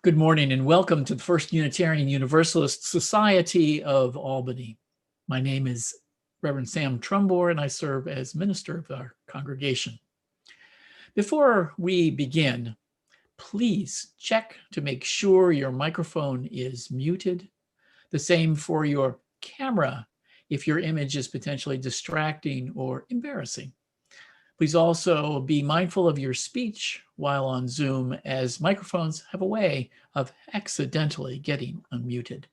Good morning and welcome to the First Unitarian Universalist Society of Albany. My name is Reverend Sam Trumbore and I serve as minister of our congregation. Before we begin, please check to make sure your microphone is muted. The same for your camera if your image is potentially distracting or embarrassing. Please also be mindful of your speech while on Zoom, as microphones have a way of accidentally getting unmuted.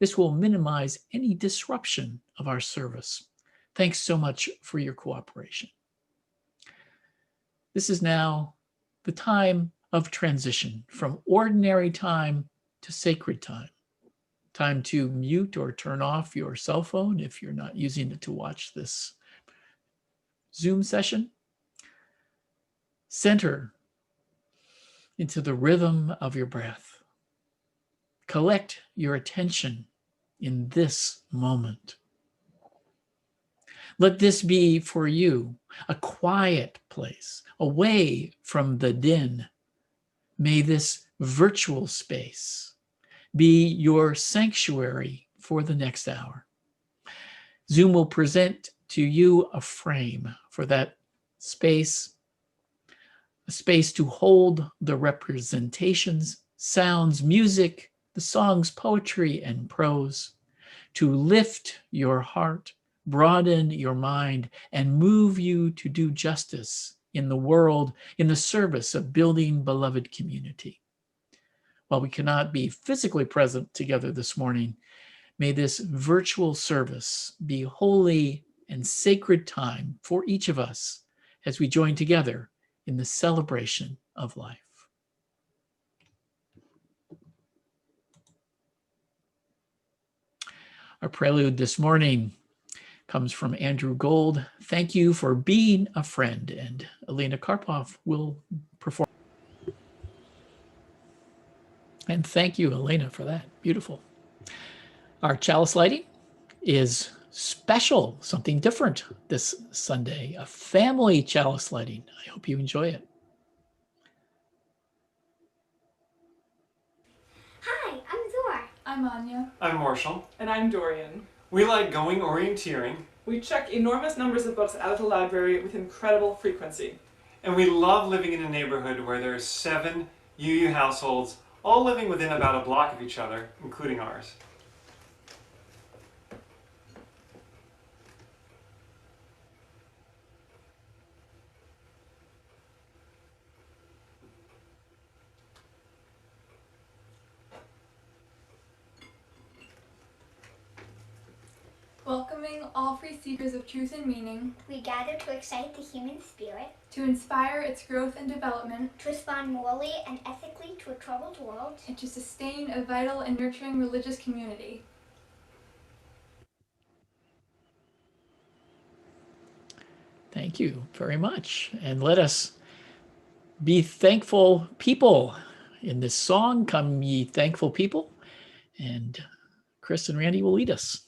This will minimize any disruption of our service. Thanks so much for your cooperation. This is now the time of transition from ordinary time to sacred time. Time to mute or turn off your cell phone if you're not using it to watch this Zoom session. Center into the rhythm of your breath. Collect your attention in this moment. Let this be for you a quiet place, away from the din. May this virtual space be your sanctuary for the next hour. Zoom will present to you a frame for that space, a space to hold the representations, sounds, music, the songs, poetry, and prose, to lift your heart, broaden your mind, and move you to do justice in the world in the service of building beloved community. While we cannot be physically present together this morning, may this virtual service be holy and sacred time for each of us as we join together in the celebration of life. Our prelude this morning comes from Andrew Gold. Thank you for being a friend, and Elena Karpov will perform. And thank you, Elena, for that. Beautiful. Our chalice lighting is special, something different this Sunday, a family chalice lighting. I hope you enjoy it. Hi, I'm Zora. I'm Anya. I'm Marshall. And I'm Dorian. We like going orienteering. We check enormous numbers of books out of the library with incredible frequency. And we love living in a neighborhood where there are 7 UU households, all living within about a block of each other, including ours. Welcoming all free seekers of truth and meaning, We gather to excite the human spirit, to inspire its growth and development, to respond morally and ethically to a troubled world, and to sustain a vital and nurturing religious community. Thank you very much. And let us be thankful people. In this song, come ye thankful people. And Chris and Randy will lead us.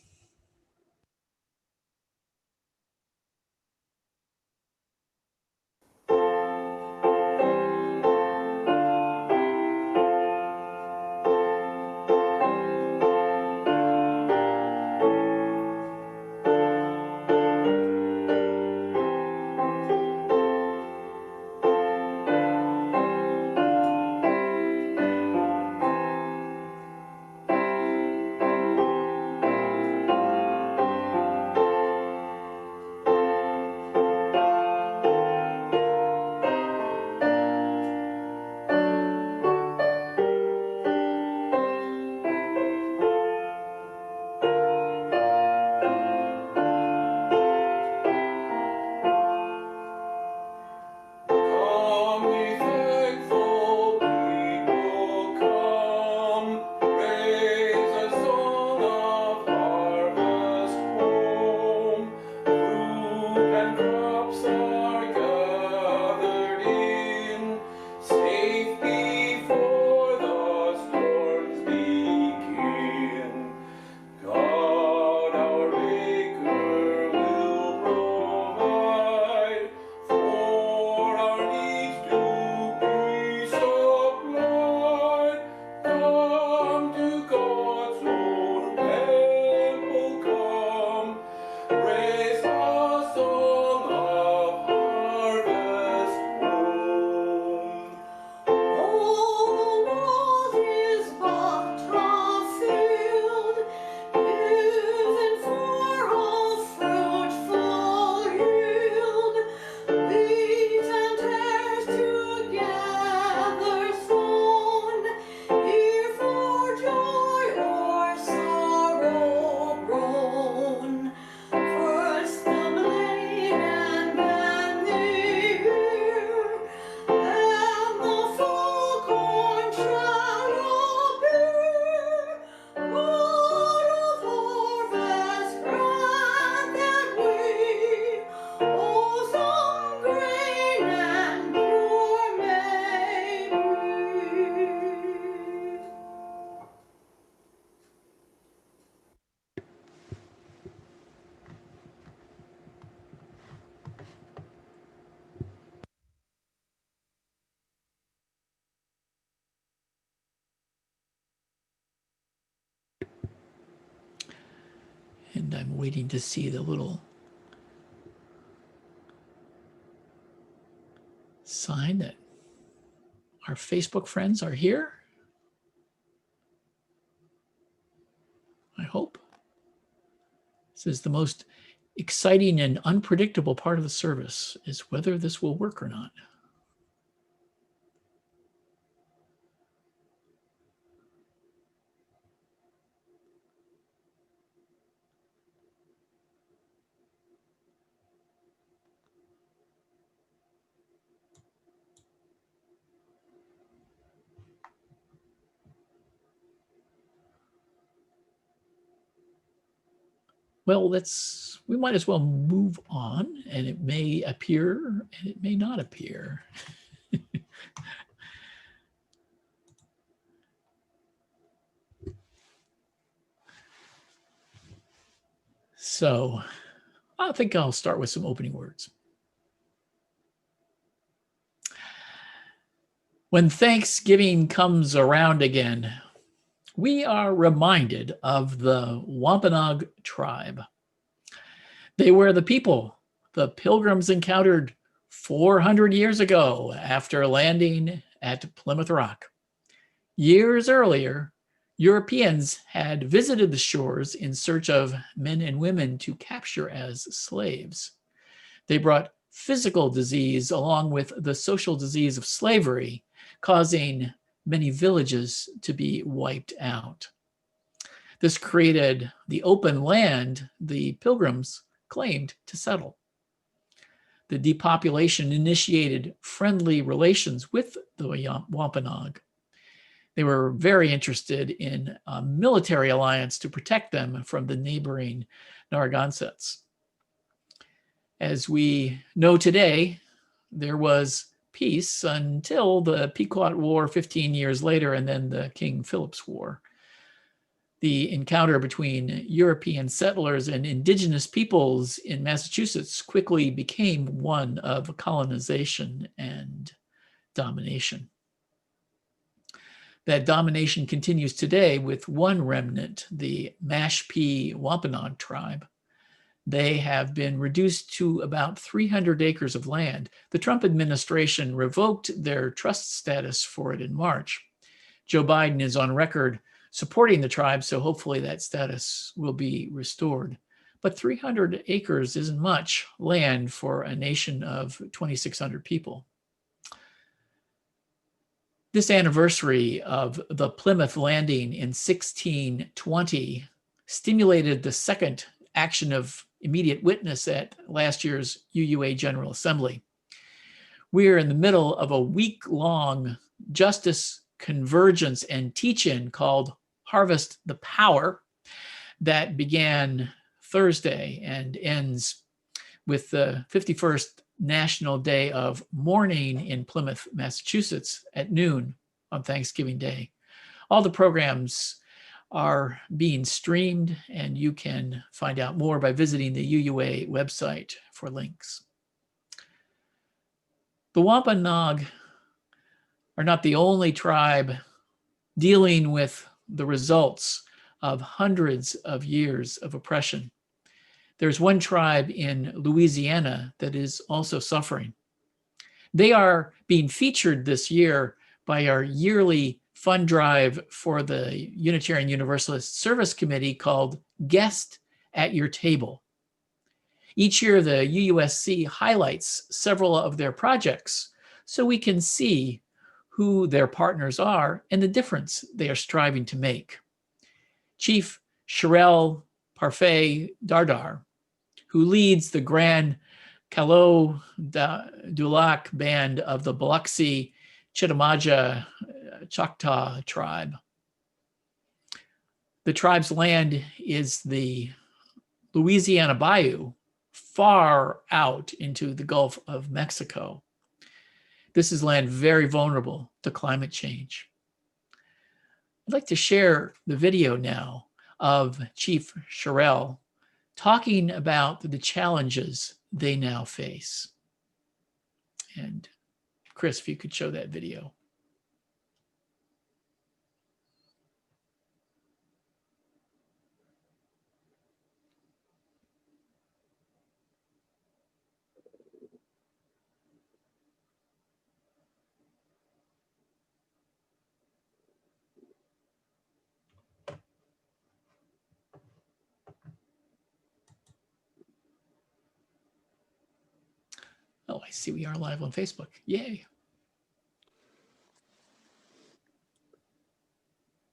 And I'm waiting to see the little sign that our Facebook friends are here. I hope. This is the most exciting and unpredictable part of the service, is whether this will work or not. Well, we might as well move on, and it may appear and it may not appear. So I think I'll start with some opening words. When Thanksgiving comes around again, we are reminded of the Wampanoag tribe. They were the people the Pilgrims encountered 400 years ago after landing at Plymouth Rock. Years earlier, Europeans had visited the shores in search of men and women to capture as slaves. They brought physical disease along with the social disease of slavery, causing many villages to be wiped out. This created the open land the Pilgrims claimed to settle. The depopulation initiated friendly relations with the Wampanoag. They were very interested in a military alliance to protect them from the neighboring Narragansetts. As we know today, there was peace until the Pequot War 15 years later, and then the King Philip's War. The encounter between European settlers and indigenous peoples in Massachusetts quickly became one of colonization and domination. That domination continues today with one remnant, the Mashpee Wampanoag tribe. They have been reduced to about 300 acres of land. The Trump administration revoked their trust status for it in March. Joe Biden is on record supporting the tribe, so hopefully that status will be restored. But 300 acres isn't much land for a nation of 2,600 people. This anniversary of the Plymouth landing in 1620 stimulated the second action of immediate witness at last year's UUA General Assembly. We're in the middle of a week-long justice convergence and teach-in called Harvest the Power that began Thursday and ends with the 51st National Day of Mourning in Plymouth, Massachusetts at noon on Thanksgiving Day. All the programs are being streamed, and you can find out more by visiting the UUA website for links. The Wampanoag are not the only tribe dealing with the results of hundreds of years of oppression. There's one tribe in Louisiana that is also suffering. They are being featured this year by our yearly fund drive for the Unitarian Universalist Service Committee called Guest at Your Table. Each year, the UUSC highlights several of their projects so we can see who their partners are and the difference they are striving to make. Chief Sherelle Parfait Dardar, who leads the Grand Calo du Lac band of the Biloxi Chitimaja Choctaw tribe. The tribe's land is the Louisiana Bayou, far out into the Gulf of Mexico. This is land very vulnerable to climate change. I'd like to share the video now of Chief Sherelle talking about the challenges they now face. And Chris, if you could show that video. Oh, I see we are live on Facebook. Yay.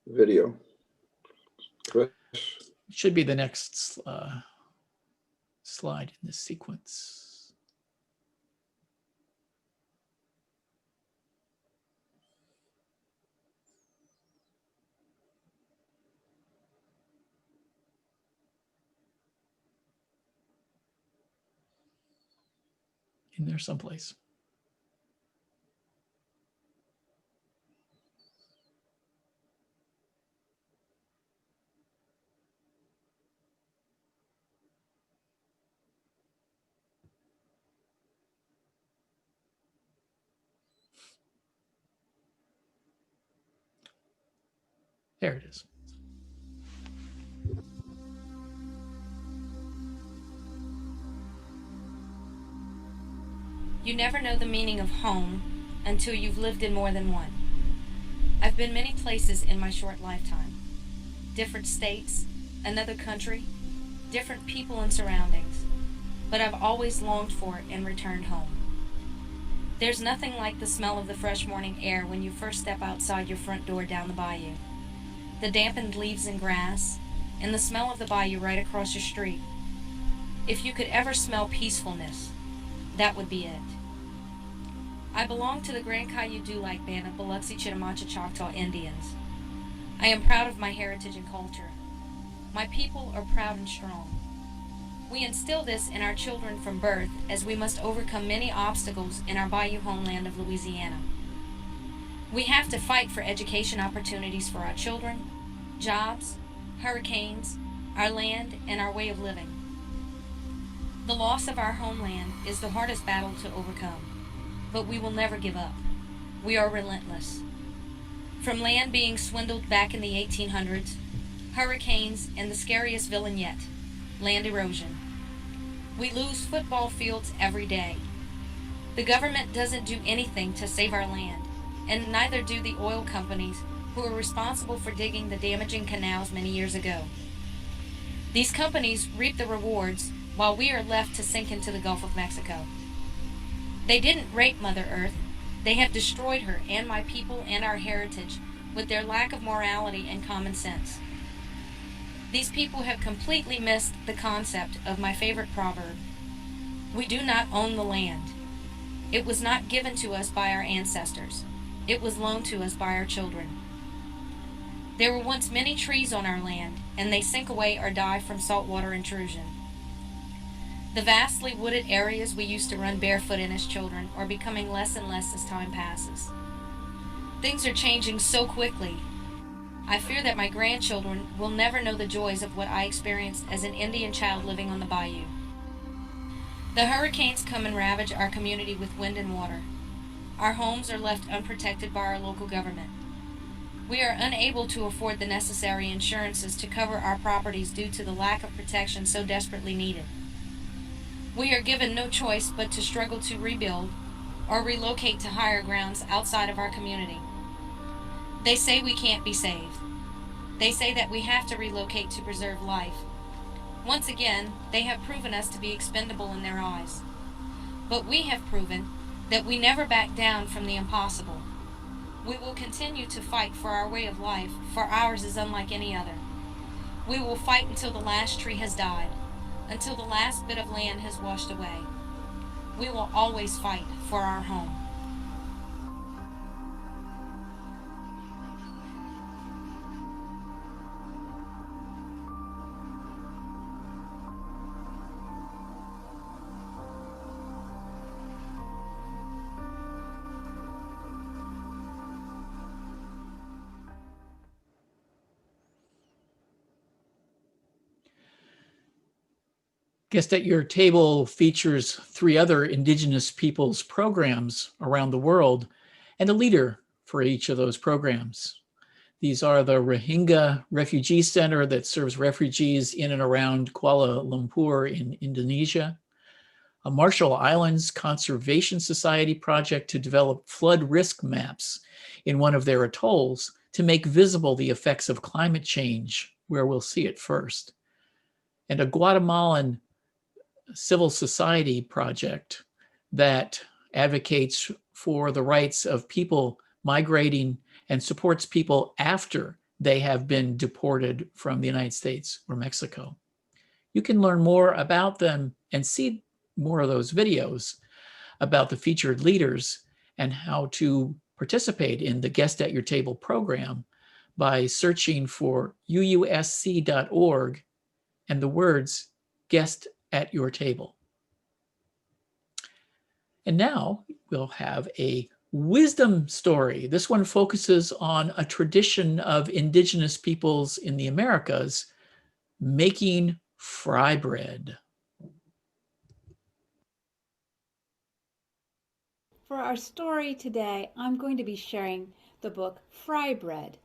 Video. Chris. Should be the next slide in this sequence. In there someplace. There it is. You never know the meaning of home until you've lived in more than one. I've been many places in my short lifetime. Different states, another country, different people and surroundings, but I've always longed for it and returned home. There's nothing like the smell of the fresh morning air when you first step outside your front door down the bayou. The dampened leaves and grass, and the smell of the bayou right across your street. If you could ever smell peacefulness, that would be it. I belong to the Grand Cayuga band of Biloxi Chitimacha Choctaw Indians. I am proud of my heritage and culture. My people are proud and strong. We instill this in our children from birth as we must overcome many obstacles in our bayou homeland of Louisiana. We have to fight for education opportunities for our children, jobs, hurricanes, our land, and our way of living. The loss of our homeland is the hardest battle to overcome, but we will never give up. We are relentless. From land being swindled back in the 1800s, hurricanes, and the scariest villain yet, land erosion. We lose football fields every day. The government doesn't do anything to save our land, and neither do the oil companies who are responsible for digging the damaging canals many years ago. These companies reap the rewards while we are left to sink into the Gulf of Mexico. They didn't rape Mother Earth. They have destroyed her and my people and our heritage with their lack of morality and common sense. These people have completely missed the concept of my favorite proverb. We do not own the land. It was not given to us by our ancestors. It was loaned to us by our children. There were once many trees on our land, and they sink away or die from saltwater intrusion. The vastly wooded areas we used to run barefoot in as children are becoming less and less as time passes. Things are changing so quickly. I fear that my grandchildren will never know the joys of what I experienced as an Indian child living on the bayou. The hurricanes come and ravage our community with wind and water. Our homes are left unprotected by our local government. We are unable to afford the necessary insurances to cover our properties due to the lack of protection so desperately needed. We are given no choice but to struggle to rebuild or relocate to higher grounds outside of our community. They say we can't be saved. They say that we have to relocate to preserve life. Once again, they have proven us to be expendable in their eyes. But we have proven that we never back down from the impossible. We will continue to fight for our way of life, for ours is unlike any other. We will fight until the last tree has died, until the last bit of land has washed away. We will always fight for our home. Guest at Your Table features 3 other Indigenous peoples programs around the world and a leader for each of those programs. These are the Rohingya Refugee Center that serves refugees in and around Kuala Lumpur in Indonesia, a Marshall Islands Conservation Society project to develop flood risk maps in one of their atolls to make visible the effects of climate change where we'll see it first, and a Guatemalan civil society project that advocates for the rights of people migrating and supports people after they have been deported from the United States or Mexico. You can learn more about them and see more of those videos about the featured leaders and how to participate in the Guest at Your Table program by searching for uusc.org and the words Guest at Your Table. And now we'll have a wisdom story. This one focuses on a tradition of indigenous peoples in the Americas making fry bread. For our story today, I'm going to be sharing the book Fry Bread,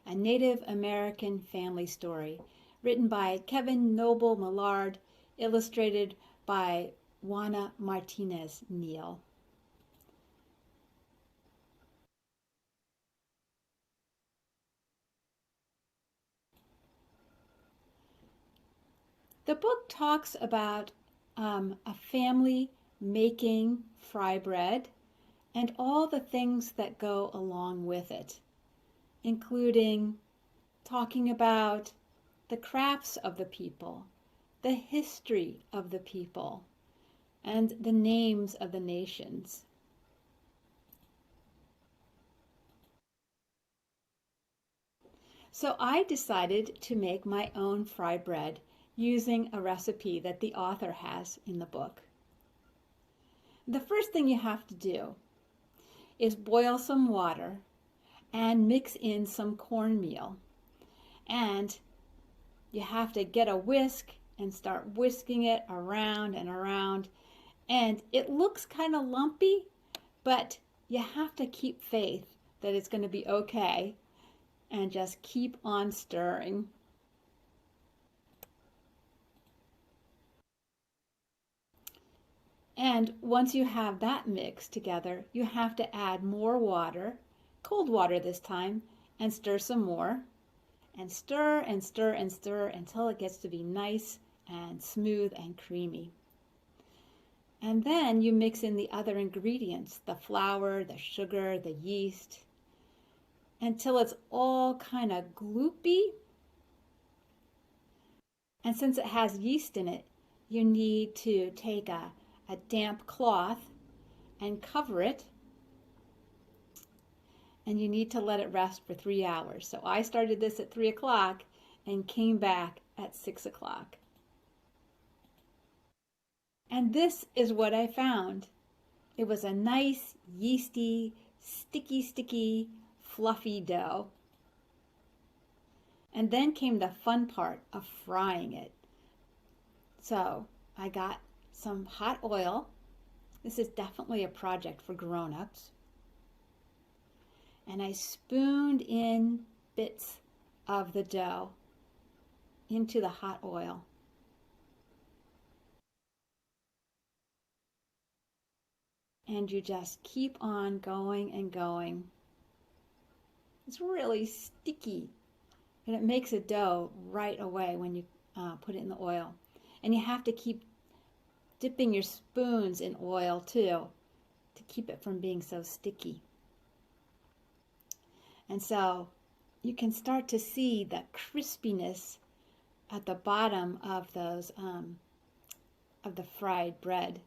a Native American family story, written by Kevin Noble Millard, illustrated by Juana Martinez Neal. The book talks about a family making fry bread and all the things that go along with it, including talking about the crafts of the people, the history of the people, and the names of the nations. So I decided to make my own fry bread using a recipe that the author has in the book. The first thing you have to do is boil some water and mix in some cornmeal. And you have to get a whisk and start whisking it around and around. And it looks kind of lumpy, but you have to keep faith that it's going to be okay and just keep on stirring. And once you have that mix together, you have to add more water, cold water this time, and stir some more. And stir and stir and stir until it gets to be nice and smooth and creamy. And then you mix in the other ingredients, the flour, the sugar, the yeast, until it's all kind of gloopy. And since it has yeast in it, you need to take a damp cloth and cover it, and you need to let it rest for 3 hours. So I started this at 3 o'clock and came back at 6 o'clock. And this is what I found. It was a nice, yeasty, sticky, fluffy dough. And then came the fun part of frying it. So I got some hot oil. This is definitely a project for grown-ups. And I spooned in bits of the dough into the hot oil. And you just keep on going and going. It's really sticky, and it makes a dough right away when you put it in the oil. And you have to keep dipping your spoons in oil too to keep it from being so sticky. And so you can start to see the crispiness at the bottom of those of the fried bread.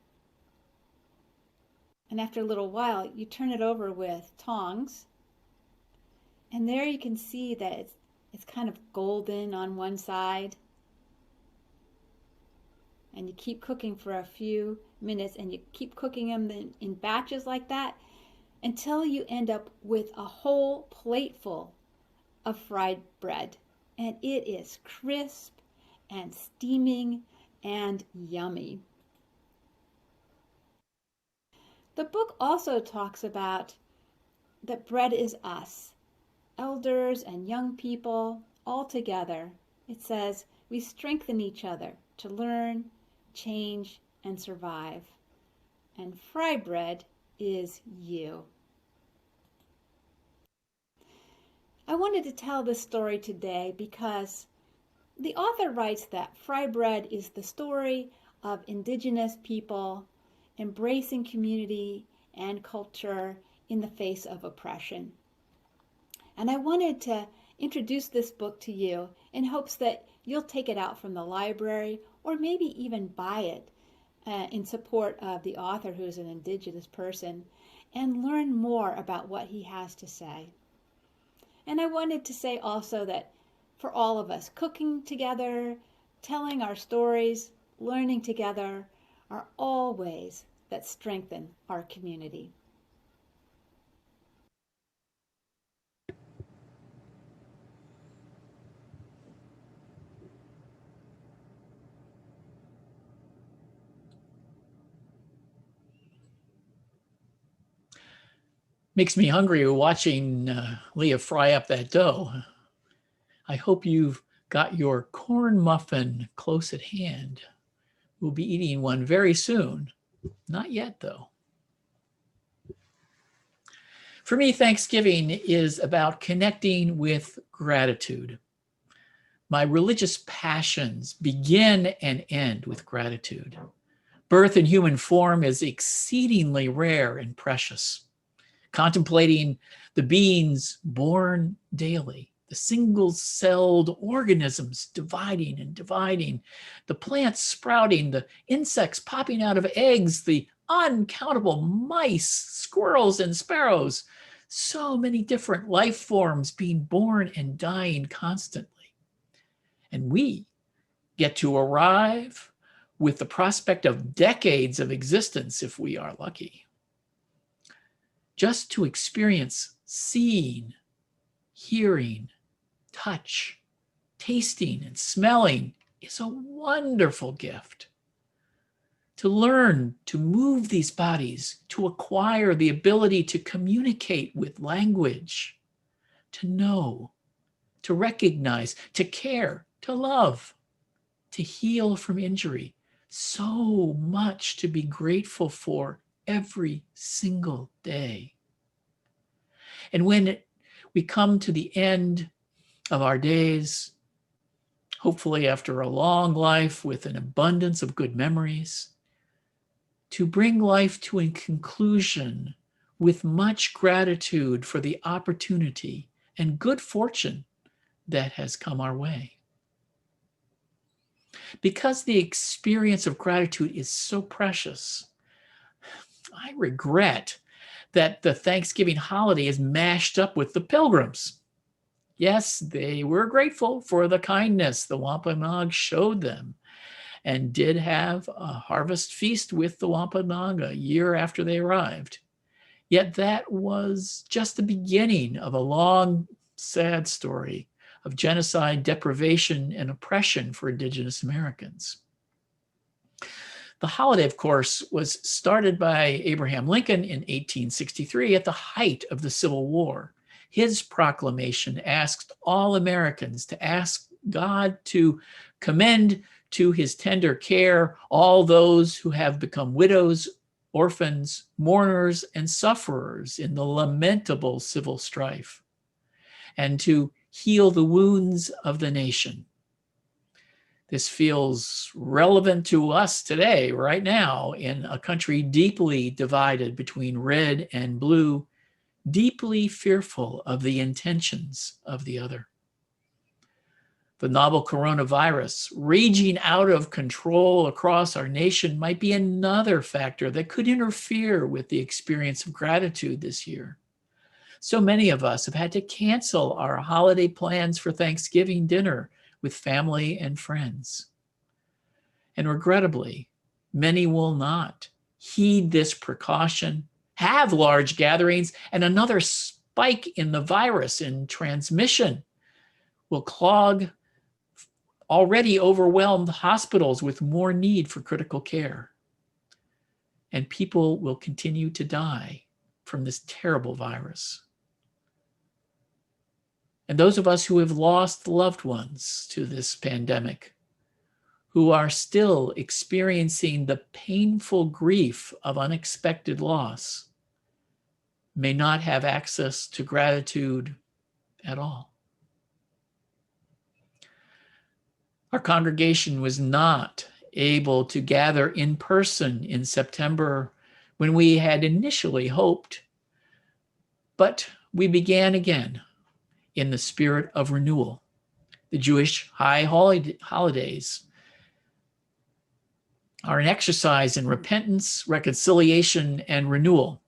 And after a little while, you turn it over with tongs, and there you can see that it's kind of golden on one side. And you keep cooking for a few minutes, and you keep cooking them in batches like that until you end up with a whole plateful of fried bread. And it is crisp and steaming and yummy. The book also talks about that bread is us, elders and young people, all together. It says we strengthen each other to learn, change, and survive. And fry bread is you. I wanted to tell this story today because the author writes that fry bread is the story of indigenous people embracing community and culture in the face of oppression. And I wanted to introduce this book to you in hopes that you'll take it out from the library or maybe even buy it in support of the author, who is an Indigenous person, and learn more about what he has to say. And I wanted to say also that for all of us, cooking together, telling our stories, learning together are all ways that strengthen our community. Makes me hungry watching Leah fry up that dough. I hope you've got your corn muffin close at hand. We'll be eating one very soon. Not yet, though. For me, Thanksgiving is about connecting with gratitude. My religious passions begin and end with gratitude. Birth in human form is exceedingly rare and precious. Contemplating the beings born daily, the single-celled organisms dividing and dividing, the plants sprouting, the insects popping out of eggs, the uncountable mice, squirrels, and sparrows, so many different life forms being born and dying constantly. And we get to arrive with the prospect of decades of existence if we are lucky. Just to experience seeing, hearing, touch, tasting, and smelling is a wonderful gift. To learn to move these bodies, to acquire the ability to communicate with language, to know, to recognize, to care, to love, to heal from injury. So much to be grateful for every single day. And when we come to the end of our days, hopefully after a long life with an abundance of good memories, to bring life to a conclusion with much gratitude for the opportunity and good fortune that has come our way. Because the experience of gratitude is so precious, I regret that the Thanksgiving holiday is mashed up with the Pilgrims. Yes, they were grateful for the kindness the Wampanoag showed them and did have a harvest feast with the Wampanoag a year after they arrived. Yet that was just the beginning of a long, sad story of genocide, deprivation, and oppression for Indigenous Americans. The holiday, of course, was started by Abraham Lincoln in 1863 at the height of the Civil War. His proclamation asked all Americans to ask God to commend to his tender care all those who have become widows, orphans, mourners, and sufferers in the lamentable civil strife, and to heal the wounds of the nation. This feels relevant to us today, right now, in a country deeply divided between red and blue, deeply fearful of the intentions of the other. The novel coronavirus raging out of control across our nation might be another factor that could interfere with the experience of gratitude this year. So many of us have had to cancel our holiday plans for Thanksgiving dinner with family and friends. And regrettably, many will not heed this precaution, have large gatherings, and another spike in the virus in transmission will clog already overwhelmed hospitals with more need for critical care. And people will continue to die from this terrible virus. And those of us who have lost loved ones to this pandemic, who are still experiencing the painful grief of unexpected loss, may not have access to gratitude at all. Our congregation was not able to gather in person in September when we had initially hoped, but we began again in the spirit of renewal. The Jewish high holidays are an exercise in repentance, reconciliation, and renewal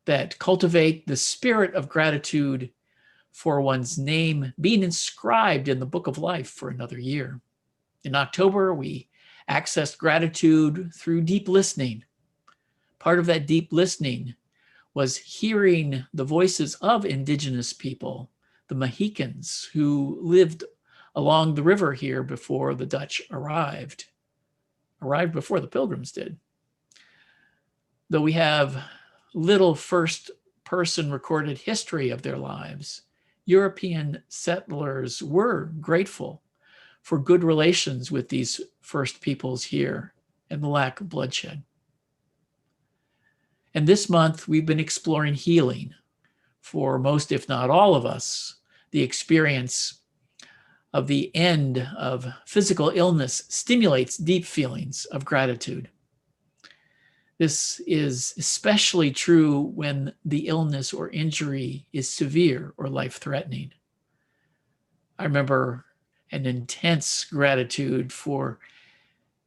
that cultivate the spirit of gratitude for one's name being inscribed in the book of life for another year. In October, we accessed gratitude through deep listening. Part of that deep listening was hearing the voices of indigenous people, the Mohicans, who lived along the river here before the Dutch arrived before the Pilgrims did. Though we have little first-person recorded history of their lives, European settlers were grateful for good relations with these first peoples here and the lack of bloodshed. And this month, we've been exploring healing. For most, if not all of us, the experience of the end of physical illness stimulates deep feelings of gratitude. This is especially true when the illness or injury is severe or life-threatening. I remember an intense gratitude for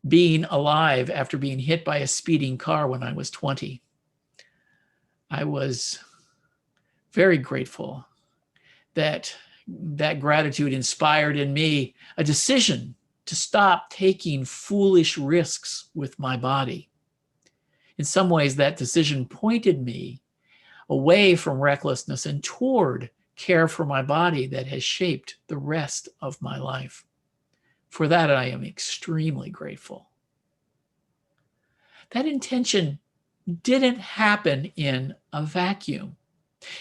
being alive after being hit by a speeding car when I was 20. I was very grateful that gratitude inspired in me a decision to stop taking foolish risks with my body. In some ways, that decision pointed me away from recklessness and toward care for my body that has shaped the rest of my life. For that, I am extremely grateful. That intention didn't happen in a vacuum.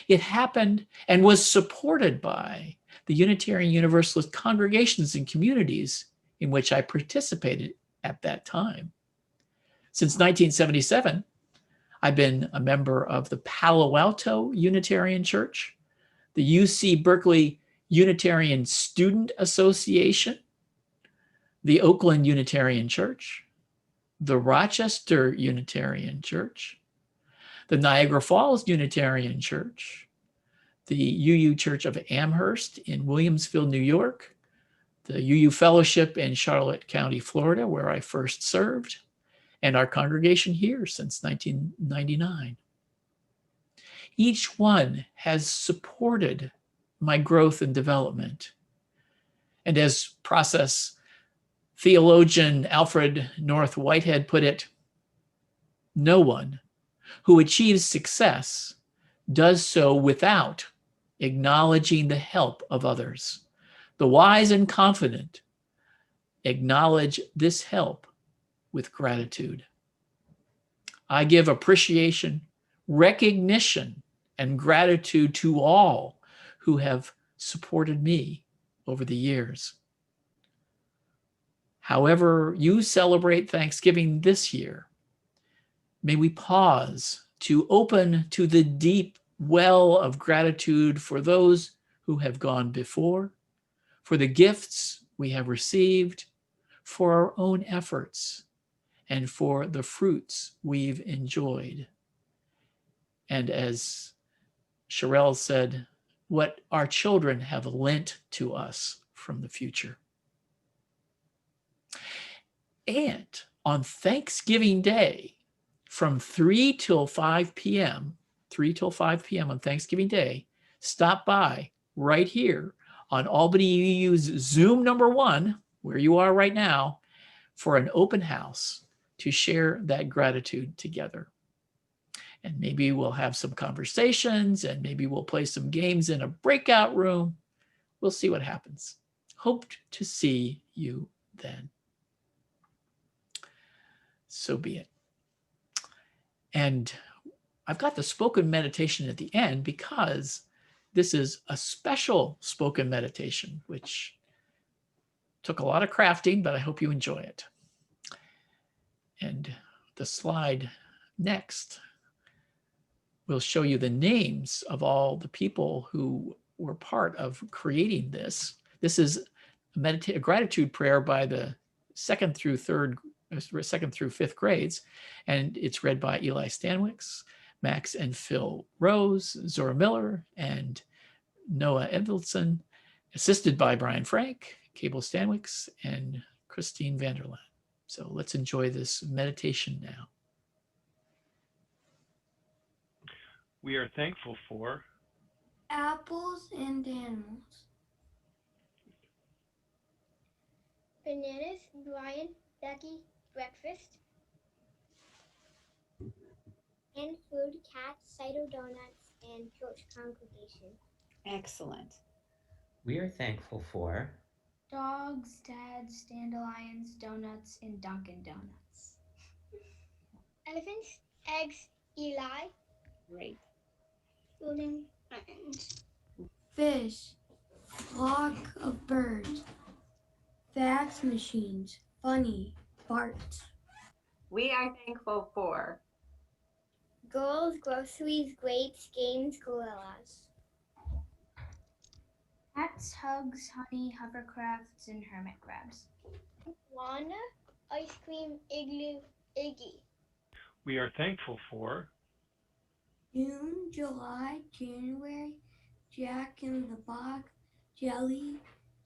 It happened and was supported by the Unitarian Universalist congregations and communities in which I participated at that time. Since 1977, I've been a member of the Palo Alto Unitarian Church, the UC Berkeley Unitarian Student Association, the Oakland Unitarian Church, the Rochester Unitarian Church, the Niagara Falls Unitarian Church, the UU Church of Amherst in Williamsville, New York, the UU Fellowship in Charlotte County, Florida, where I first served, and our congregation here since 1999. Each one has supported my growth and development. And as process theologian Alfred North Whitehead put it, no one who achieves success does so without acknowledging the help of others. The wise and confident acknowledge this help with gratitude. I give appreciation, recognition, and gratitude to all who have supported me over the years. However you celebrate Thanksgiving this year, may we pause to open to the deep well of gratitude for those who have gone before, for the gifts we have received, for our own efforts, and for the fruits we've enjoyed. And as Sherelle said, what our children have lent to us from the future. And on Thanksgiving Day, from 3 till 5 p.m., on Thanksgiving Day, stop by right here on Albany UU's Zoom #1, where you are right now, for an open house to share that gratitude together. And maybe we'll have some conversations, and maybe we'll play some games in a breakout room. We'll see what happens. Hope to see you then. So be it. And I've got the spoken meditation at the end because this is a special spoken meditation, which took a lot of crafting, but I hope you enjoy it. And the slide next will show you the names of all the people who were part of creating this. This is a gratitude prayer by the 2nd through 3rd second through fifth grades, and it's read by Eli Stanwix, Max and Phil Rose, Zora Miller, and Noah Evelson, assisted by Brian Frank, Cable Stanwix, and Christine Vanderland. So let's enjoy this meditation now. We are thankful for apples and animals. Bananas, Brian, Becky, breakfast. And food, cats, cider donuts, and church congregation. Excellent. We are thankful for dogs, dads, dandelions, donuts, and Dunkin' Donuts. Elephants, eggs, Eli. Great. Floating islands. Fish, flock of birds, fax machines, funny, farts. We are thankful for girls, groceries, grapes, games, gorillas. Hats, hugs, honey, hovercrafts, and hermit crabs. Wanda, ice cream, igloo, Iggy. We are thankful for June, July, January, Jack in the Box, Jelly,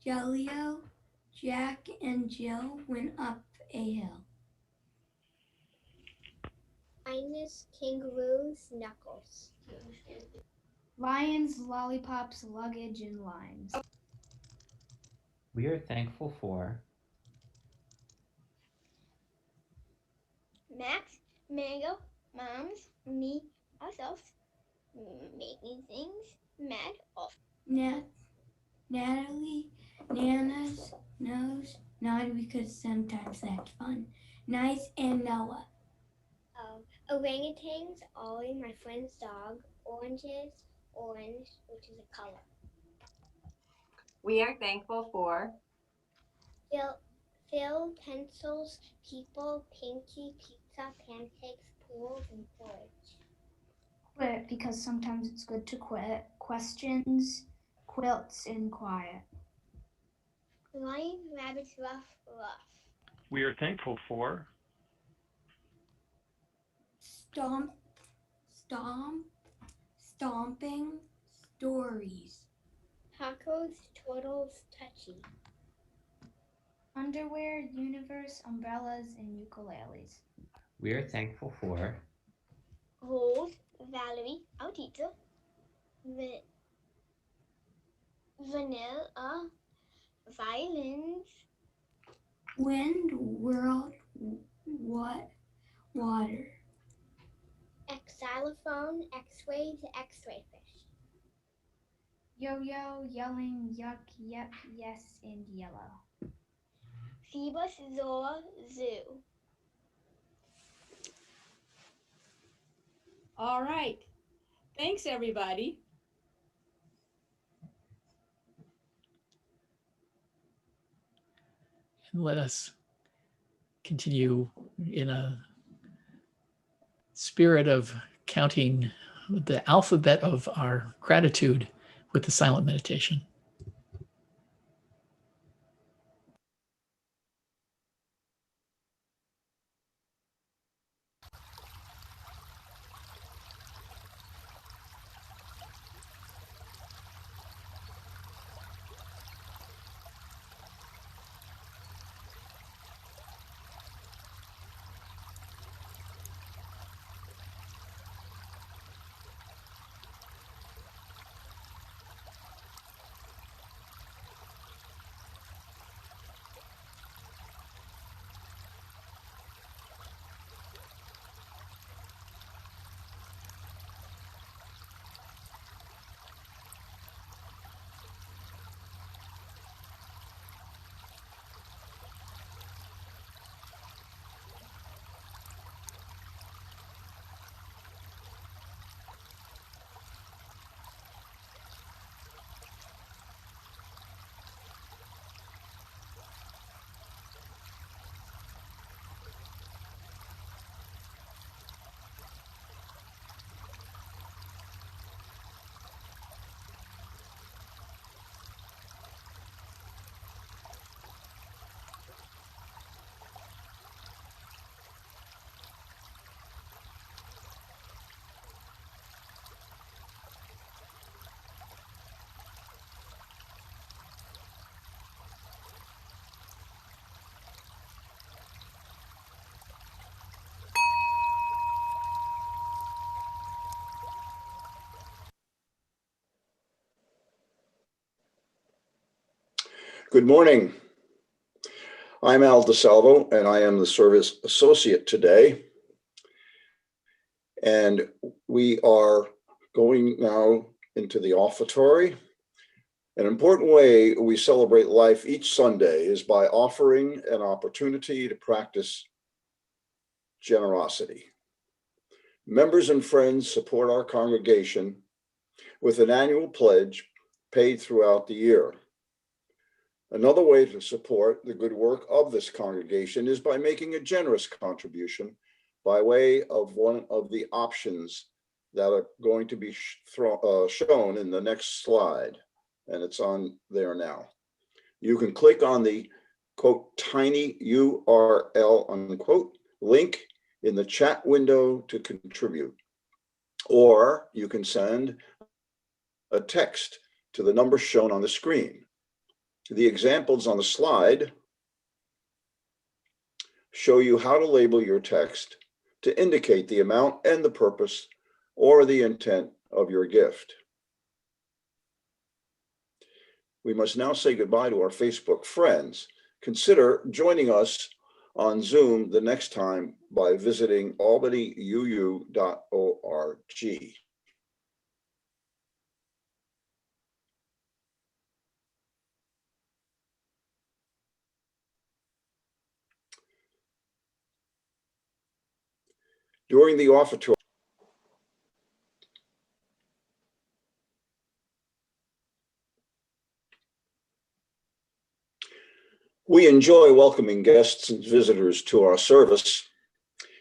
Jellio, Jack and Jill went up a hill. Kindness, kangaroos, knuckles. Lions, lollipops, luggage, and limes. We are thankful for Max, mango, moms, me, ourselves, making things, mad, off. Natalie, Nana's, nose, naughty because sometimes that's fun. Nice, and Noah. Orangutans, Ollie, my friend's dog, oranges, orange, which is a color. We are thankful for Phil, pencils, people, pinky, pizza, pancakes, pools, and porridge. Quit because sometimes it's good to quit. Questions, quilts, and quiet. Lion, rabbits, rough, rough. We are thankful for Stomp, stomping, stories. Tacos, turtles, touchy. Underwear, universe, umbrellas, and ukuleles. We are thankful for Rose, Valerie, our teacher. Vanilla, violins. Wind, world, water. Xylophone, x-rays, x-ray fish. Yo-yo, yelling, yuck, yep, yes, and yellow. Phoebus, Zora, zoo. All right. Thanks, everybody. And let us continue in a spirit of counting the alphabet of our gratitude with the silent meditation. Good morning. I'm Al DeSalvo, and I am the service associate today. And we are going now into the offertory. An important way we celebrate life each Sunday is by offering an opportunity to practice generosity. Members and friends support our congregation with an annual pledge paid throughout the year. Another way to support the good work of this congregation is by making a generous contribution by way of one of the options that are going to be shown in the next slide, and it's on there now. You can click on the quote tiny URL unquote link in the chat window to contribute, or you can send a text to the number shown on the screen. The examples on the slide show you how to label your text to indicate the amount and the purpose or the intent of your gift. We must now say goodbye to our Facebook friends. Consider joining us on Zoom the next time by visiting albanyuu.org. During the offertory, we enjoy welcoming guests and visitors to our service.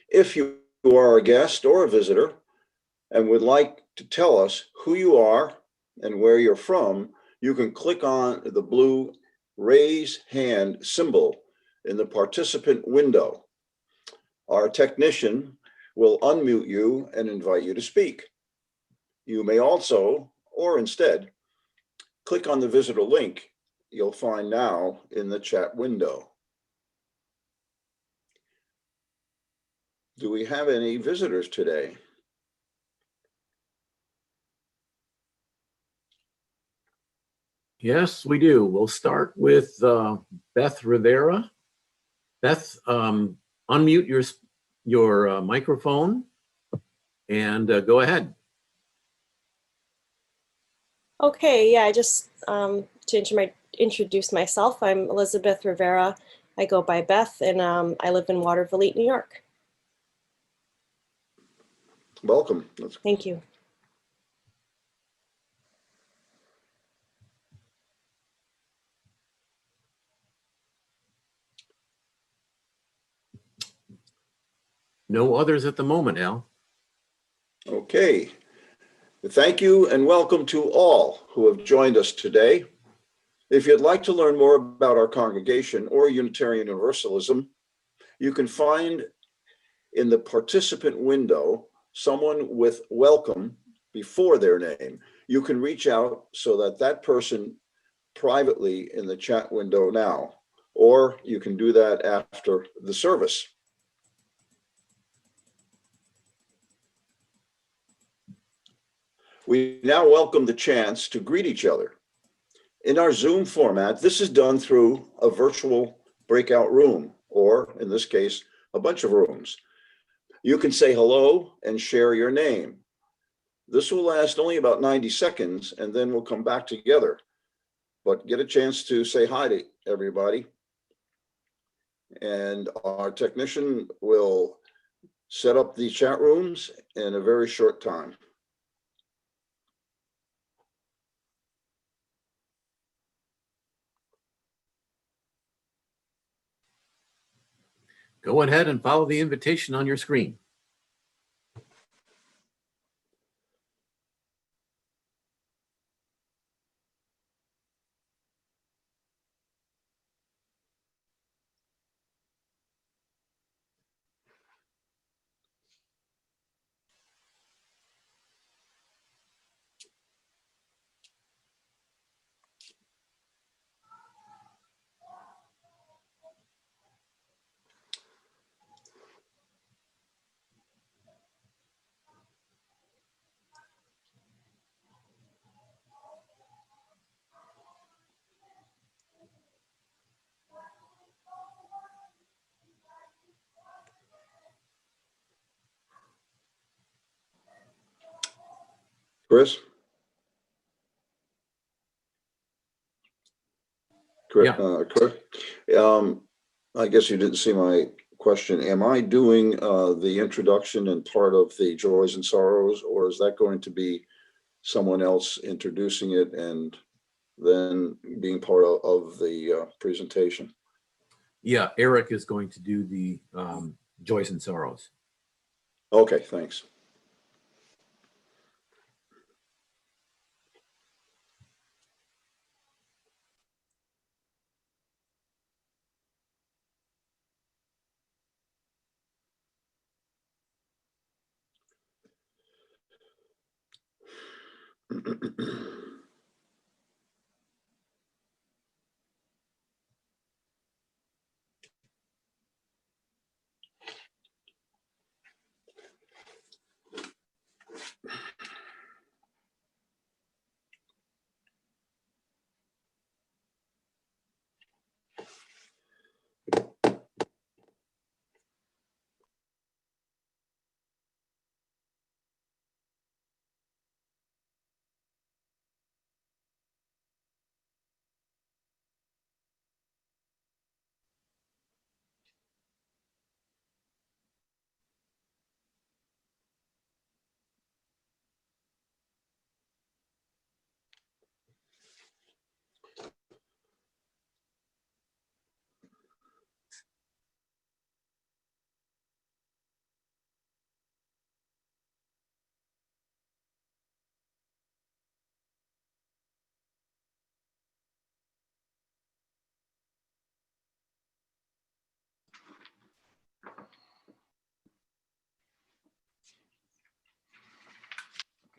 If you are a guest or a visitor and would like to tell us who you are and where you're from, you can click on the blue raise hand symbol in the participant window. Our technician will unmute you and invite you to speak. You may also, or instead, click on the visitor link you'll find now in the chat window. Do we have any visitors today? Yes, we do. We'll start with Beth Rivera. Beth, unmute your microphone and go ahead. Okay, yeah, I just to introduce myself, I'm Elizabeth Rivera. I go by Beth, and I live in Waterville, New York. Welcome. Thank you. No others at the moment, Al. Okay. Thank you and welcome to all who have joined us today. If you'd like to learn more about our congregation or Unitarian Universalism, you can find in the participant window someone with welcome before their name. You can reach out so that person privately in the chat window now, or you can do that after the service. We now welcome the chance to greet each other. In our Zoom format, this is done through a virtual breakout room, or in this case, a bunch of rooms. You can say hello and share your name. This will last only about 90 seconds and then we'll come back together. But get a chance to say hi to everybody. And our technician will set up the chat rooms in a very short time. Go ahead and follow the invitation on your screen. Chris? Yeah. Chris? I guess you didn't see my question. Am I doing the introduction and part of the joys and sorrows, or is that going to be someone else introducing it and then being part of the presentation? Yeah, Eric is going to do the joys and sorrows. Okay, thanks.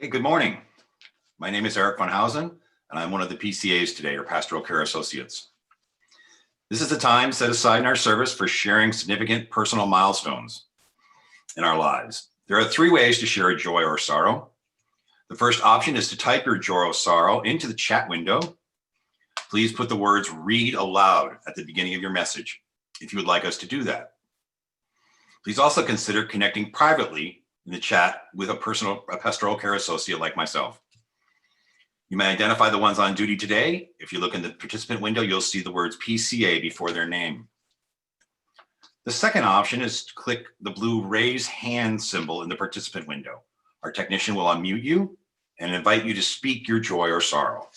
Hey, good morning. My name is Eric Van Housen, and I'm one of the PCAs today, or Pastoral Care Associates. This is the time set aside in our service for sharing significant personal milestones in our lives. There are 3 ways to share a joy or sorrow. The first option is to type your joy or sorrow into the chat window. Please put the words "read aloud" at the beginning of your message if you would like us to do that. Please also consider connecting privately in the chat with a pastoral care associate like myself. You may identify the ones on duty today. If you look in the participant window, you'll see the words PCA before their name. The second option is to click the blue raise hand symbol in the participant window. Our technician will unmute you and invite you to speak your joy or sorrow.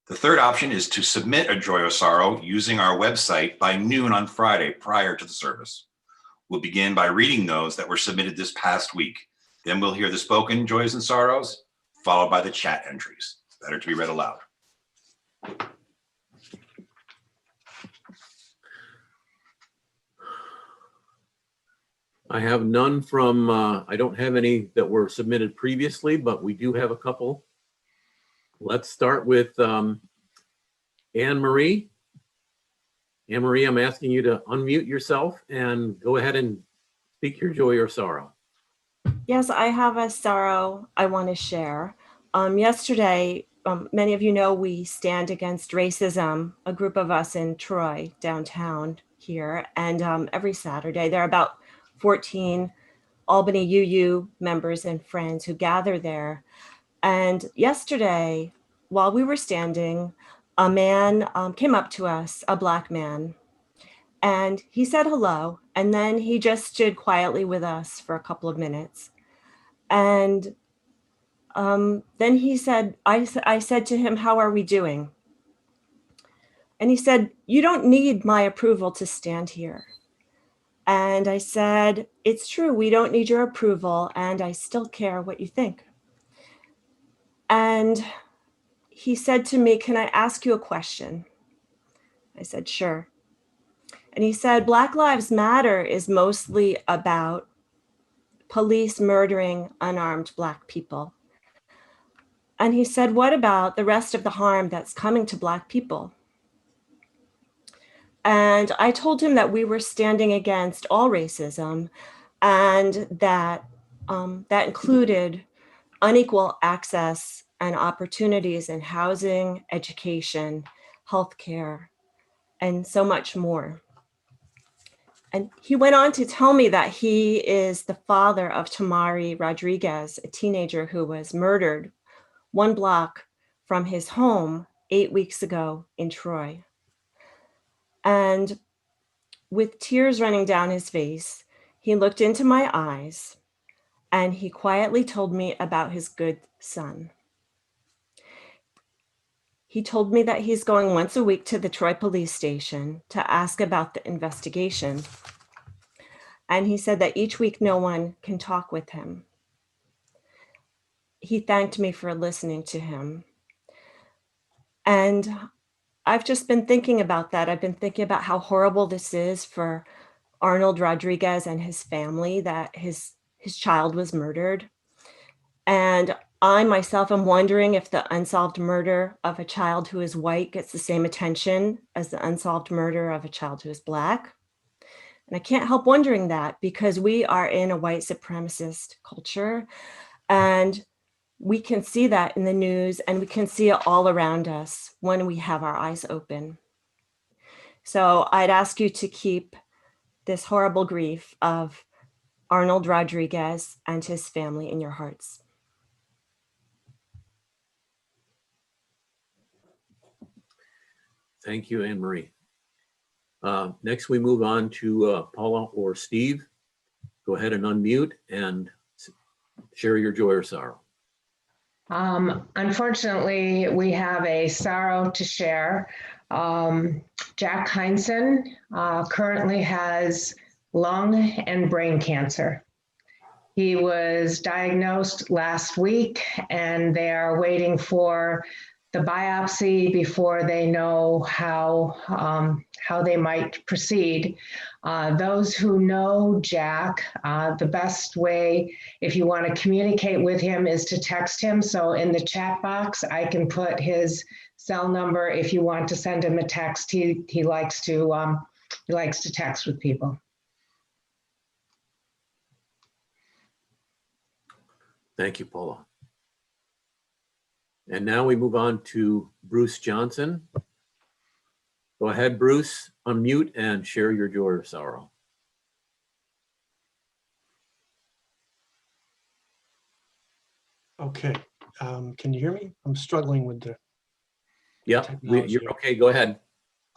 The third option is to submit a joy or sorrow using our website by noon on Friday prior to the service. We'll begin by reading those that were submitted this past week. Then we'll hear the spoken joys and sorrows, followed by the chat entries that are to be read aloud. I have none from, I don't have any that were submitted previously, but we do have a couple. Let's start with Anne Marie. Anne Marie, I'm asking you to unmute yourself and go ahead and speak your joy or sorrow. Yes, I have a sorrow I want to share. Yesterday, many of you know we stand against racism, a group of us in Troy, downtown here. And every Saturday, there are about 14 Albany UU members and friends who gather there. And yesterday, while we were standing, a man came up to us, a Black man, and he said hello. And then he just stood quietly with us for a couple of minutes. And then he said, I said to him, "How are we doing?" And he said, "You don't need my approval to stand here." And I said, "It's true, we don't need your approval, and I still care what you think." And he said to me, "Can I ask you a question?" I said, "Sure." And he said, "Black Lives Matter is mostly about police murdering unarmed Black people." And he said, "What about the rest of the harm that's coming to Black people?" And I told him that we were standing against all racism, and that that included unequal access and opportunities in housing, education, healthcare, and so much more. And he went on to tell me that he is the father of Tamari Rodriguez, a teenager who was murdered 1 block from his home 8 weeks ago in Troy. And with tears running down his face, he looked into my eyes and he quietly told me about his good son. He told me that he's going once a week to the Troy police station to ask about the investigation. And he said that each week no one can talk with him. He thanked me for listening to him. And I've just been thinking about that. I've been thinking about how horrible this is for Arnold Rodriguez and his family, that his child was murdered. And I myself am wondering if the unsolved murder of a child who is white gets the same attention as the unsolved murder of a child who is Black. And I can't help wondering that because we are in a white supremacist culture, and we can see that in the news, and we can see it all around us when we have our eyes open. So I'd ask you to keep this horrible grief of Arnold Rodriguez and his family in your hearts. Thank you, Anne Marie. Next, we move on to Paula or Steve. Go ahead and unmute and share your joy or sorrow. Unfortunately, we have a sorrow to share. Jack Heinzen currently has lung and brain cancer. He was diagnosed last week, and they are waiting for the biopsy before they know how they might proceed. Those who know Jack, the best way, if you want to communicate with him, is to text him. So in the chat box, I can put his cell number if you want to send him a text. He likes to text with people. Thank you, Paula. And now we move on to Bruce Johnson. Go ahead, Bruce, unmute and share your joy or sorrow. Okay, can you hear me? I'm struggling with the technology. You're okay, go ahead.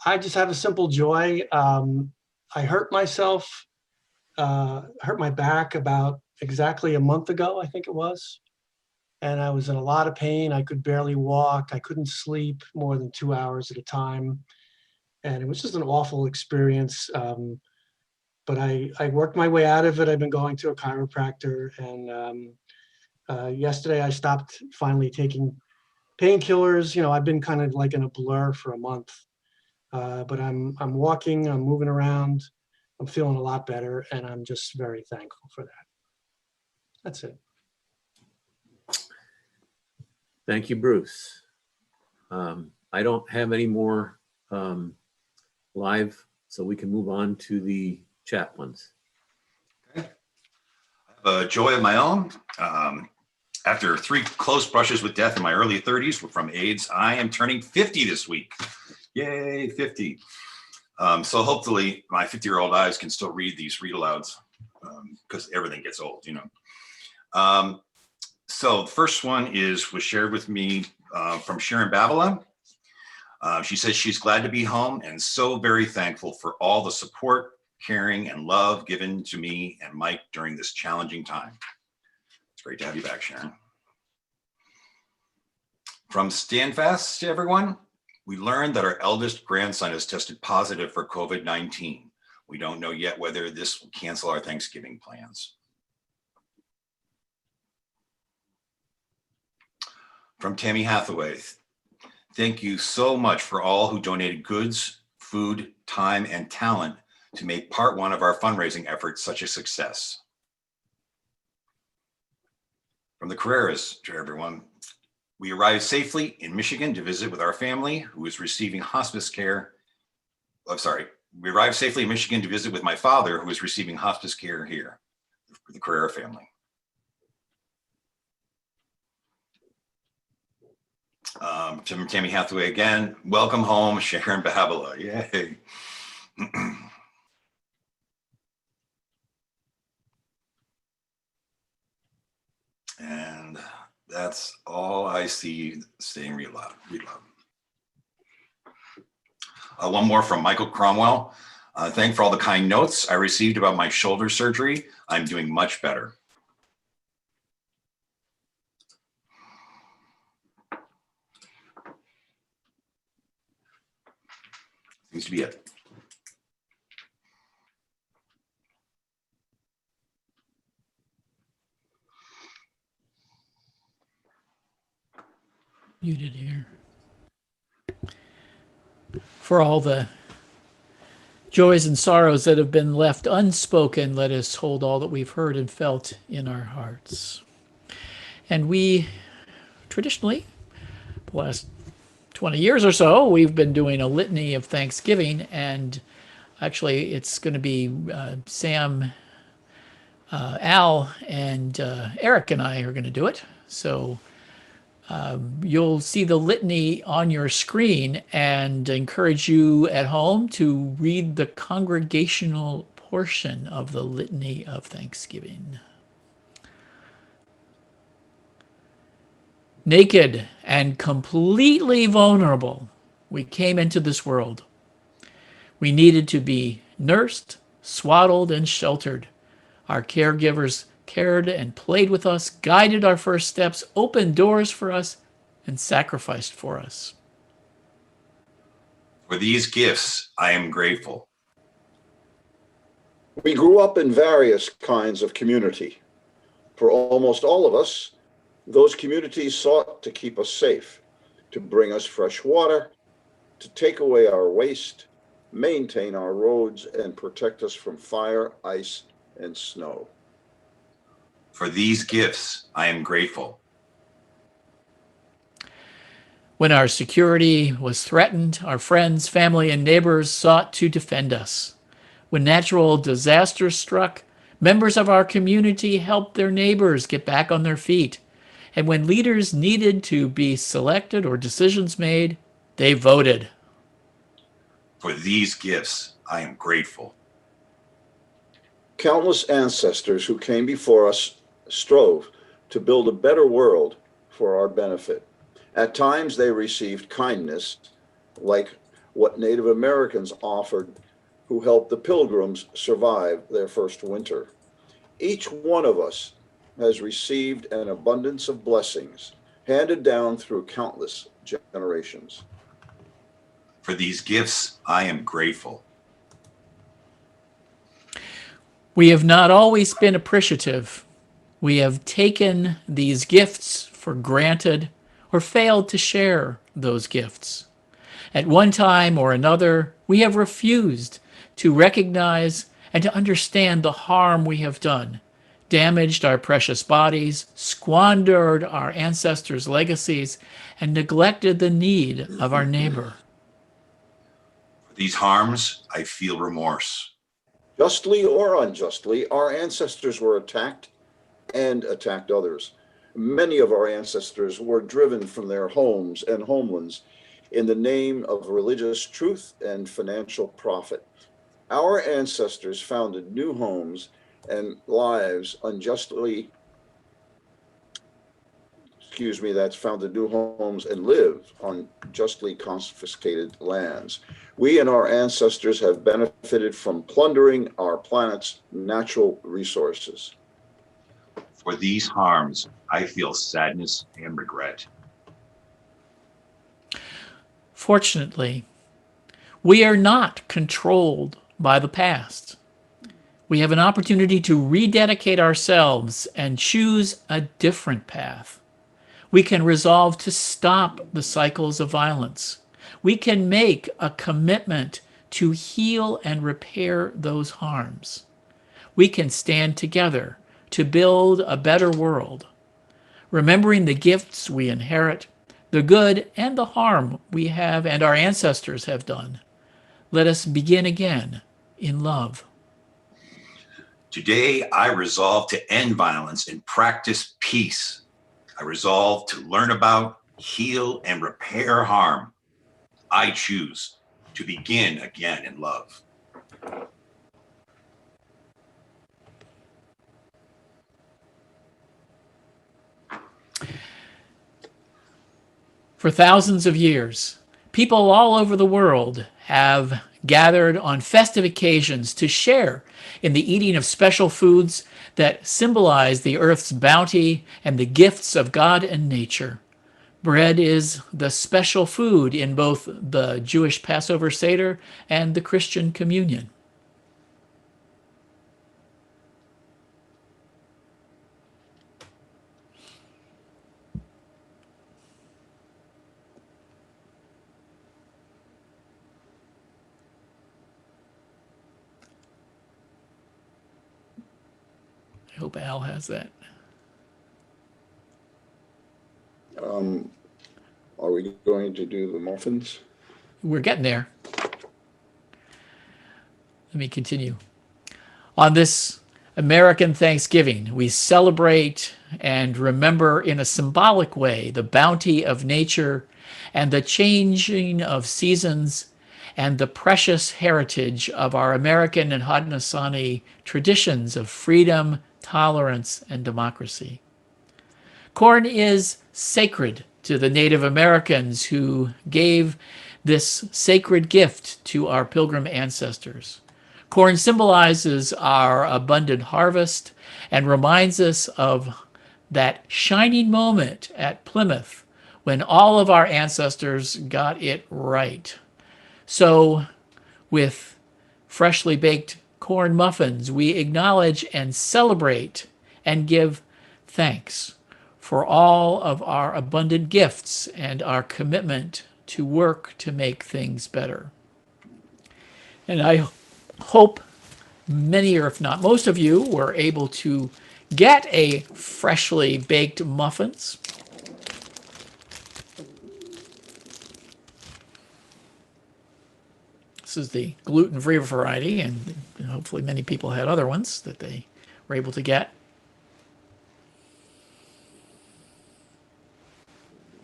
I just have a simple joy. I hurt myself, hurt my back about exactly a month ago, I think it was. And I was in a lot of pain. I could barely walk. I couldn't sleep more than 2 hours at a time. And it was just an awful experience. But I worked my way out of it. I've been going to a chiropractor. And yesterday I stopped finally taking painkillers. You know, I've been kind of like in a blur for a month. But I'm walking, I'm moving around. I'm feeling a lot better. And I'm just very thankful for that. That's it. Thank you, Bruce. I don't have any more live, so we can move on to the chat ones. Okay. I have a joy of my own. After 3 close brushes with death in my early 30s from AIDS, I am turning 50 this week. Yay, 50. So hopefully my 50-year-old eyes can still read these read-alouds because everything gets old, you know. So the first one was shared with me from Sharon Babila. She says she's glad to be home and so very thankful for all the support, caring, and love given to me and Mike during this challenging time. It's great to have you back, Sharon. From Standfast to everyone, we learned that our eldest grandson has tested positive for COVID-19. We don't know yet whether this will cancel our Thanksgiving plans. From Tammy Hathaway, thank you so much for all who donated goods, food, time, and talent to make part 1 of our fundraising efforts such a success. From the Carreras to everyone, we arrived safely in Michigan to visit with our family who is receiving hospice care. We arrived safely in Michigan to visit with my father who is receiving hospice care here, the Carrera family. From Tammy Hathaway again, welcome home, Sharon Babila, yay. And that's all I see staying read loud. One more from Michael Cromwell. Thank for all the kind notes I received about my shoulder surgery. I'm doing much better. Seems to be it. Muted here. For all the joys and sorrows that have been left unspoken, let us hold all that we've heard and felt in our hearts. And we traditionally, the last 20 years or so, we've been doing a litany of Thanksgiving, and actually it's going to be Sam, Al, and Eric and I are going to do it. So you'll see the litany on your screen, and encourage you at home to read the congregational portion of the Litany of Thanksgiving. Naked and completely vulnerable, we came into this world. We needed to be nursed, swaddled, and sheltered. Our caregivers cared and played with us, guided our first steps, opened doors for us, and sacrificed for us. For these gifts, I am grateful. We grew up in various kinds of community. For almost all of us, those communities sought to keep us safe, to bring us fresh water, to take away our waste, maintain our roads, and protect us from fire, ice, and snow. For these gifts, I am grateful. When our security was threatened, our friends, family, and neighbors sought to defend us. When natural disasters struck, members of our community helped their neighbors get back on their feet. And when leaders needed to be selected or decisions made, they voted. For these gifts, I am grateful. Countless ancestors who came before us strove to build a better world for our benefit. At times they received kindness, like what Native Americans offered who helped the Pilgrims survive their first winter. Each one of us has received an abundance of blessings handed down through countless generations. For these gifts, I am grateful. We have not always been appreciative. We have taken these gifts for granted or failed to share those gifts. At one time or another, we have refused to recognize and to understand the harm we have done, damaged our precious bodies, squandered our ancestors' legacies, and neglected the need of our neighbor. For these harms, I feel remorse. Justly or unjustly, our ancestors were attacked and attacked others. Many of our ancestors were driven from their homes and homelands in the name of religious truth and financial profit. Our ancestors founded new homes and lives unjustly, founded new homes and live on justly confiscated lands. We and our ancestors have benefited from plundering our planet's natural resources. For these harms, I feel sadness and regret. Fortunately, we are not controlled by the past. We have an opportunity to rededicate ourselves and choose a different path. We can resolve to stop the cycles of violence. We can make a commitment to heal and repair those harms. We can stand together to build a better world, remembering the gifts we inherit, the good and the harm we have and our ancestors have done. Let us begin again in love. Today, I resolve to end violence and practice peace. I resolve to learn about, heal, and repair harm. I choose to begin again in love. For thousands of years, people all over the world have gathered on festive occasions to share in the eating of special foods that symbolize the earth's bounty and the gifts of God and nature. Bread is the special food in both the Jewish Passover Seder and the Christian Communion. I hope Al has that. Are we going to do the muffins? We're getting there. Let me continue. On this American Thanksgiving, we celebrate and remember in a symbolic way the bounty of nature and the changing of seasons and the precious heritage of our American and Haudenosaunee traditions of freedom, tolerance, and democracy. Corn is sacred to the Native Americans who gave this sacred gift to our pilgrim ancestors. Corn symbolizes our abundant harvest and reminds us of that shining moment at Plymouth when all of our ancestors got it right. So, with freshly baked corn muffins, we acknowledge and celebrate and give thanks for all of our abundant gifts and our commitment to work to make things better. And I hope many, or if not most of you, were able to get a freshly baked muffins. This is the gluten-free variety, and hopefully many people had other ones that they were able to get.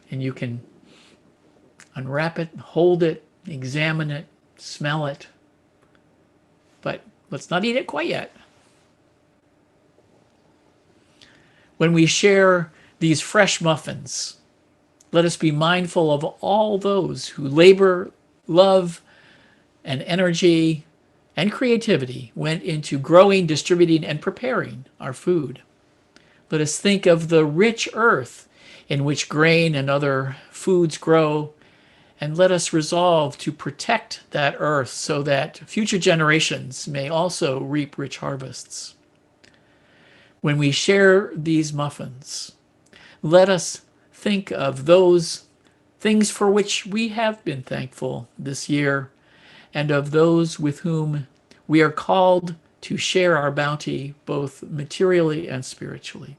And you can unwrap it, hold it, examine it, smell it. But let's not eat it quite yet. When we share these fresh muffins, let us be mindful of all those who labor, love, and energy and creativity went into growing, distributing, and preparing our food. Let us think of the rich earth in which grain and other foods grow, and let us resolve to protect that earth so that future generations may also reap rich harvests. When we share these muffins, let us think of those things for which we have been thankful this year, and of those with whom we are called to share our bounty, both materially and spiritually.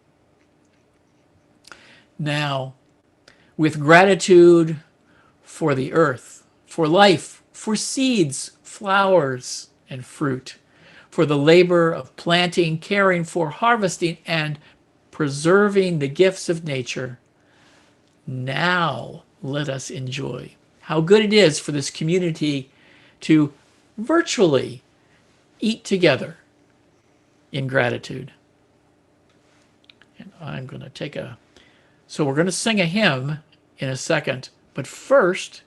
Now, with gratitude for the earth, for life, for seeds, flowers, and fruit, for the labor of planting, caring for, harvesting, and preserving the gifts of nature, now let us enjoy how good it is for this community to virtually eat together in gratitude. And I'm going to take so we're going to sing a hymn in a second, but first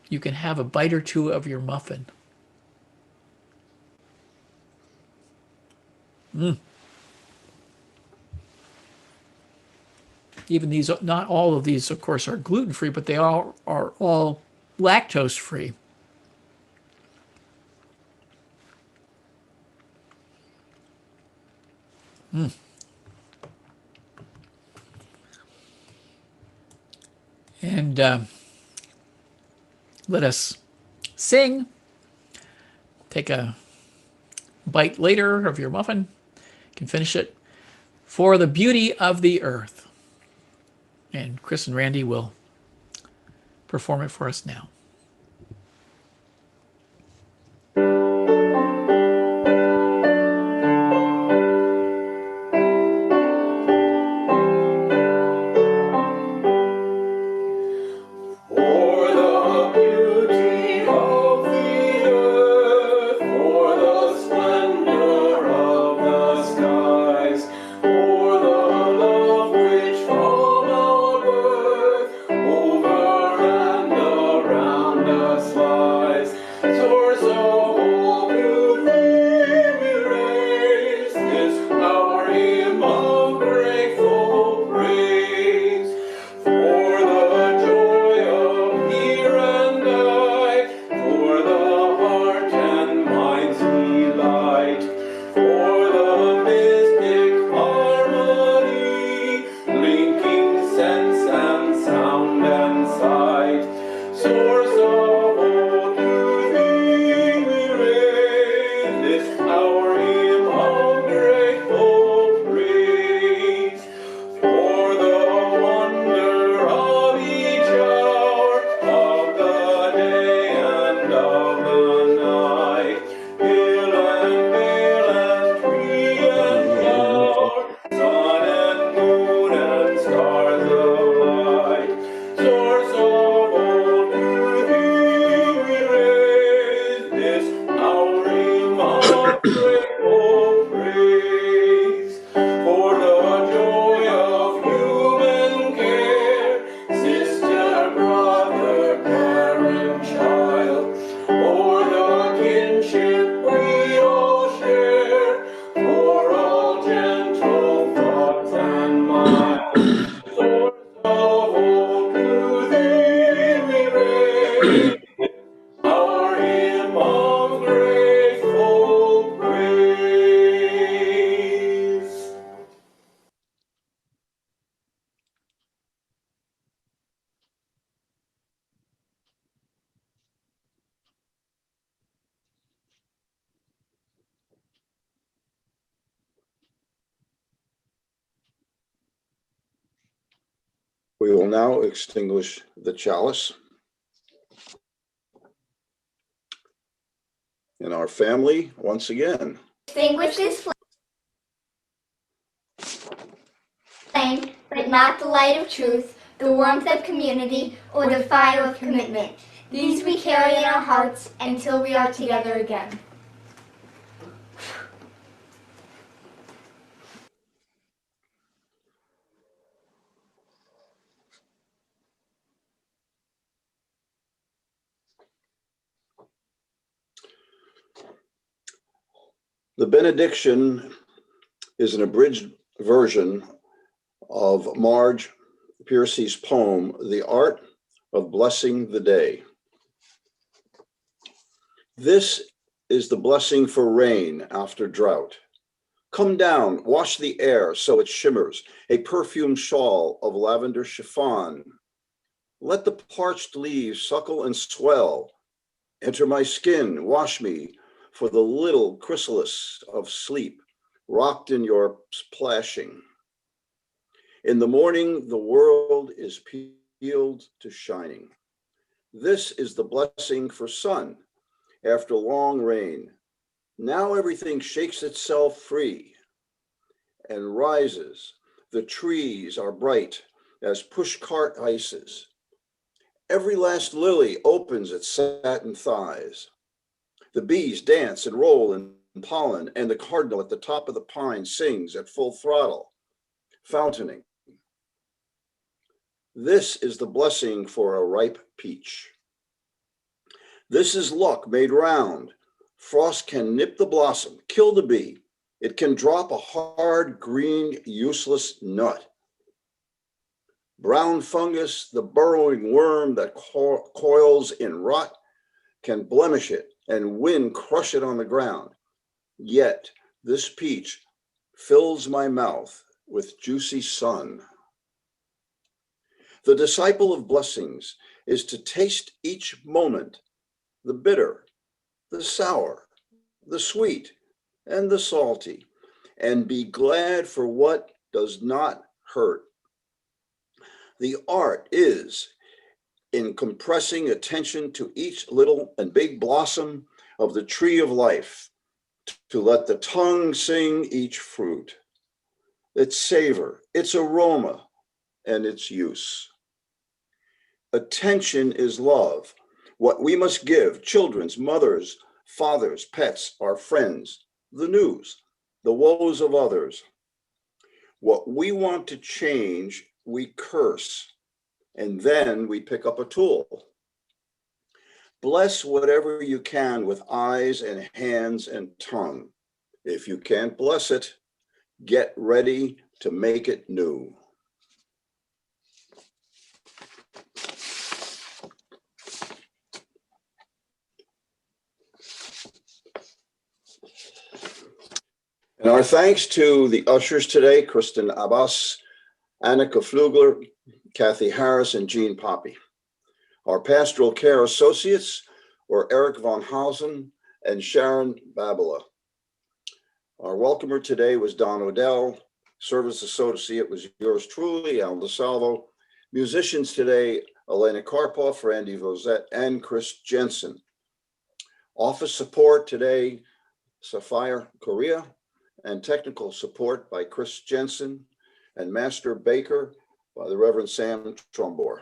you can have a bite or two of your muffin. Even these, not all of these, of course, are gluten-free, but they all are all lactose-free. And let us sing. Take a bite later of your muffin. You can finish it. For the beauty of the earth. And Chris and Randy will perform it for us now. For the love which from our birth over We will now extinguish the chalice. And our family, once again. Extinguish this flame, but not the light of truth, the warmth of community, or the fire of commitment. These we carry in our hearts until we are together again. The benediction is an abridged version of Marge Piercy's poem, The Art of Blessing the Day. This is the blessing for rain after drought. Come down, wash the air so it shimmers, a perfumed shawl of lavender chiffon. Let the parched leaves suckle and swell. Enter my skin, wash me, for the little chrysalis of sleep rocked in your splashing. In the morning, the world is peeled to shining. This is the blessing for sun after long rain. Now everything shakes itself free and rises. The trees are bright as pushcart ices. Every last lily opens its satin thighs. The bees dance and roll in pollen, and the cardinal at the top of the pine sings at full throttle, fountaining. This is the blessing for a ripe peach. This is luck made round. Frost can nip the blossom, kill the bee. It can drop a hard, green, useless nut. Brown fungus, the burrowing worm that coils in rot, can blemish it and wind crush it on the ground. Yet this peach fills my mouth with juicy sun. The disciple of blessings is to taste each moment, the bitter, the sour, the sweet, and the salty, and be glad for what does not hurt. The art is in compressing attention to each little and big blossom of the tree of life, to let the tongue sing each fruit, its savor, its aroma, and its use. Attention is love, what we must give children's, mothers, fathers, pets, our friends, the news, the woes of others. What we want to change, we curse, and then we pick up a tool. Bless whatever you can with eyes and hands and tongue. If you can't bless it, get ready to make it new. And our thanks to the ushers today, Kristen Abbas, Annika Flugler, Kathy Harris, and Jean Poppy. Our pastoral care associates were Eric Von Hausen and Sharon Babila. Our welcomer today was Don Odell. Service associate was yours truly, Al DeSalvo. Musicians today, Elena Karpoff, Randy Vosette, and Chris Jensen. Office support today, Sapphire Correa, and technical support by Chris Jensen, and Master Baker by the Reverend Sam Trombor.